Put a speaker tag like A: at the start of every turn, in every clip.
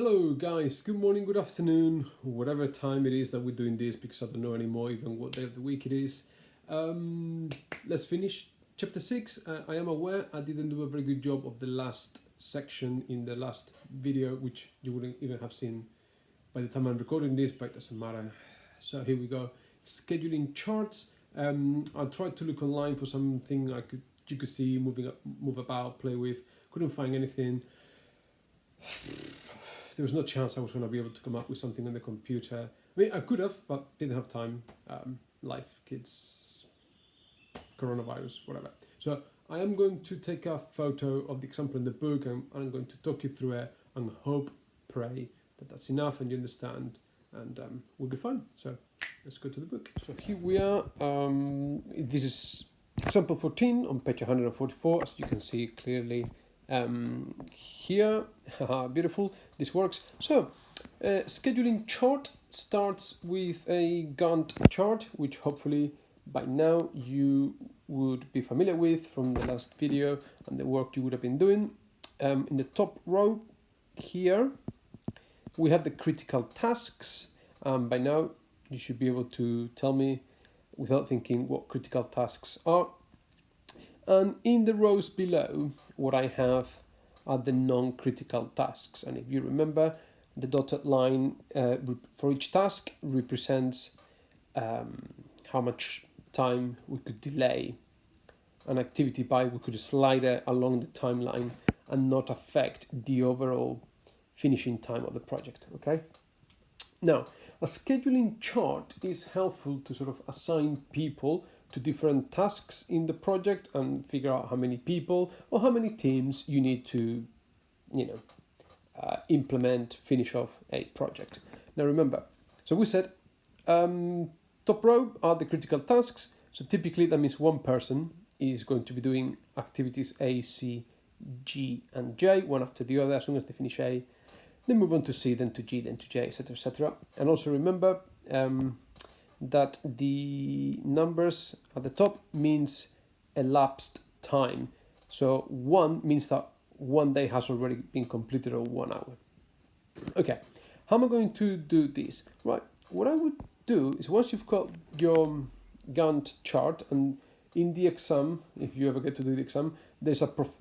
A: Hello guys, good morning, good afternoon, whatever time it is that we're doing this, because I don't know anymore even what day of the week it is. Let's finish chapter 6. I am aware I didn't do a very good job of the last section in the last video, which you wouldn't even have seen by the time I'm recording this, but it doesn't matter. So here we go. Scheduling charts. I tried to look online for something you could see, move about, play with. Couldn't find anything. There was no chance I was going to be able to come up with something on the computer. I mean, I could have, but didn't have time. Life, kids, coronavirus, whatever. So I am going to take a photo of the example in the book, and I'm going to talk you through it and pray that that's enough and you understand, and we'll be fine. So let's go to the book. So here we are. This is example 14 on page 144, as you can see clearly. Here, beautiful, this works. So, scheduling chart starts with a Gantt chart, which hopefully by now you would be familiar with from the last video and the work you would have been doing. In the top row here, we have the critical tasks. By now, you should be able to tell me without thinking what critical tasks are. And in the rows below, what I have are the non-critical tasks. And if you remember, the dotted line for each task represents how much time we could delay an activity by. We could slide it along the timeline and not affect the overall finishing time of the project, okay? Now, a scheduling chart is helpful to sort of assign people to different tasks in the project and figure out how many people or how many teams you need to, finish off a project. Now remember, so we said top row are the critical tasks. So typically that means one person is going to be doing activities A, C, G, and J, one after the other. As soon as they finish A, they move on to C, then to G, then to J, etc., etc. And also remember that the numbers at the top means elapsed time. So 1 means that 1 day has already been completed, or 1 hour. Okay, how am I going to do this? Right, what I would do is, once you've got your Gantt chart, and in the exam, if you ever get to do the exam, they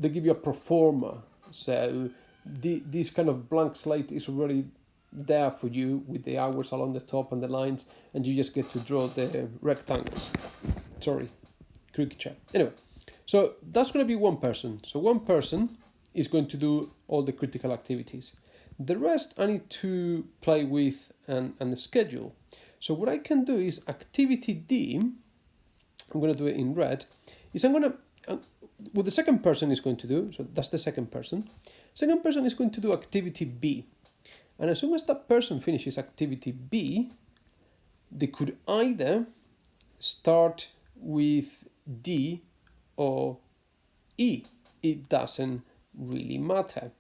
A: give you a pro forma. So this kind of blank slate is already there for you with the hours along the top and the lines, and you just get to draw the rectangles. Sorry, cricket. Anyway, so that's going to be one person. So one person is going to do all the critical activities. The rest I need to play with and schedule. So what I can do is activity D, I'm going to do it in red, is I'm going to, what the second person is going to do, so that's the second person. Second person is going to do activity B. And as soon as that person finishes activity B, they could either start with D or E. It doesn't really matter.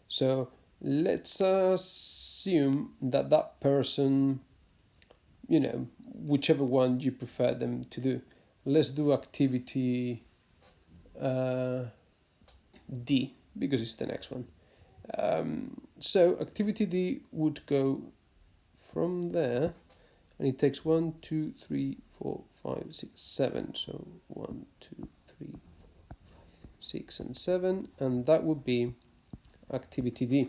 A: So let's assume that that person, whichever one you prefer them to do. Let's do activity D, because it's the next one. So activity D would go from there, and it takes 1, 2, 3, 4, 5, 6, 7. So 1, 2, 3, 4, 6, and 7, and that would be activity D.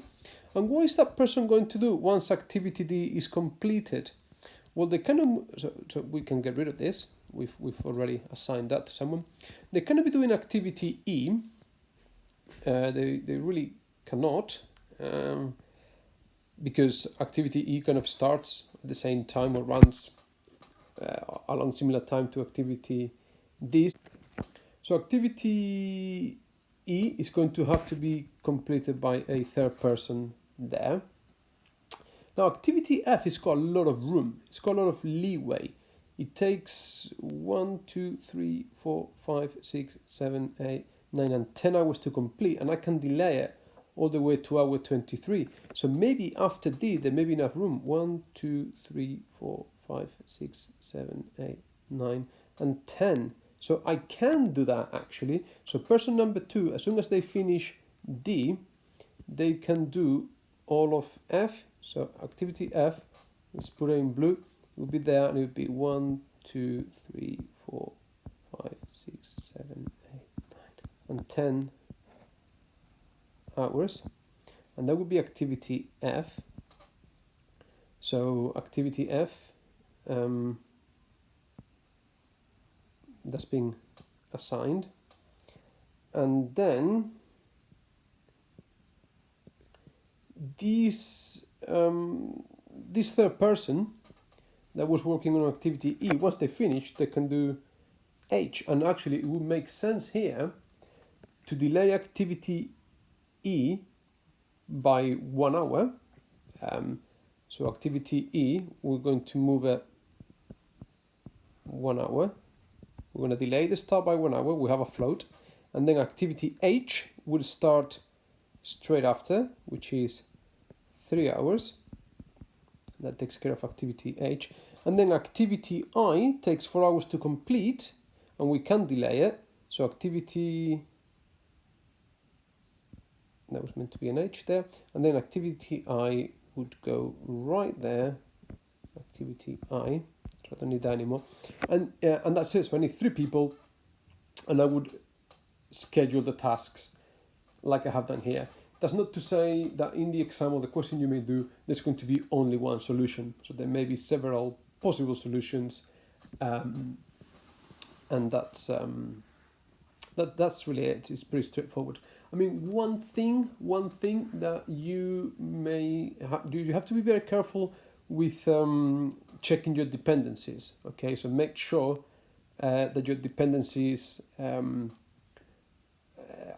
A: And what is that person going to do once activity D is completed? Well, they so we can get rid of this. We've already assigned that to someone. They're going to be doing activity E. They really cannot, because activity E kind of starts at the same time or runs along similar time to activity D. So activity E is going to have to be completed by a third person there. Now activity F has got a lot of room. It's got a lot of leeway. It takes 1, 2, 3, 4, 5, 6, 7, 8, 9, and 10 hours to complete, and I can delay it all the way to hour 23. So maybe after D, there may be enough room. 1, 2, 3, 4, 5, 6, 7, 8, 9, and 10. So I can do that actually. So person number 2, as soon as they finish D, they can do all of F. So activity F, let's put it in blue, it will be there, and it will be 1, 2, 3, 4, 5, 6, 7, 8, 9, and 10 hours. And that would be activity F. So activity F, that's being assigned. And then this third person that was working on activity E, once they finish, they can do H. And actually it would make sense here to delay activity E by 1 hour. So activity E, we're going to move it 1 hour. We're going to delay the start by 1 hour. We have a float. And then activity H will start straight after, which is 3 hours. That takes care of activity H. And then activity I takes 4 hours to complete, and we can delay it. So activity, that was meant to be an H there. And then activity I would go right there. Activity I, so I don't need that anymore. And that's it. So I need 3 people, and I would schedule the tasks like I have done here. That's not to say that in the exam or the question you may do, there's going to be only one solution. So there may be several possible solutions, and that's really it. It's pretty straightforward. I mean, one thing that you may you have to be very careful with checking your dependencies. Okay, so make sure that your dependencies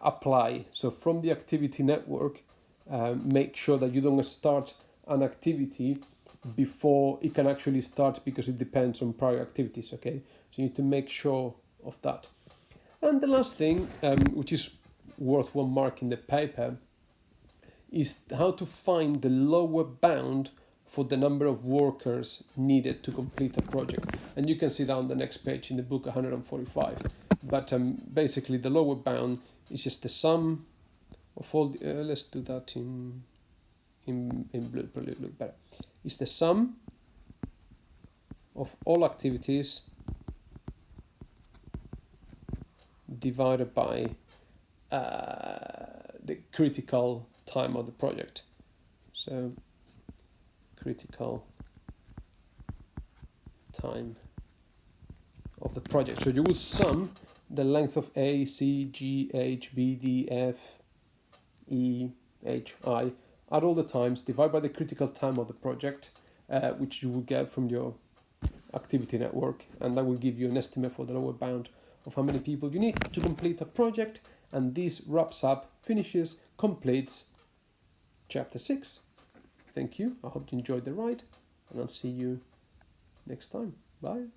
A: apply. So from the activity network, make sure that you don't start an activity before it can actually start, because it depends on prior activities. Okay, so you need to make sure of that. And the last thing, which is worth 1 mark in the paper, is how to find the lower bound for the number of workers needed to complete a project. And you can see that on the next page in the book 145. But basically the lower bound is just the sum of all the, let's do that in blue, probably look better. It's the sum of all activities divided by the critical time of the project. So critical time of the project. So you will sum the length of A, C, G, H, B, D, F, E, H, I, add all the times, divide by the critical time of the project, which you will get from your activity network, and that will give you an estimate for the lower bound of how many people you need to complete a project. And this wraps up, finishes, completes chapter 6. Thank you. I hope you enjoyed the ride, and I'll see you next time. Bye.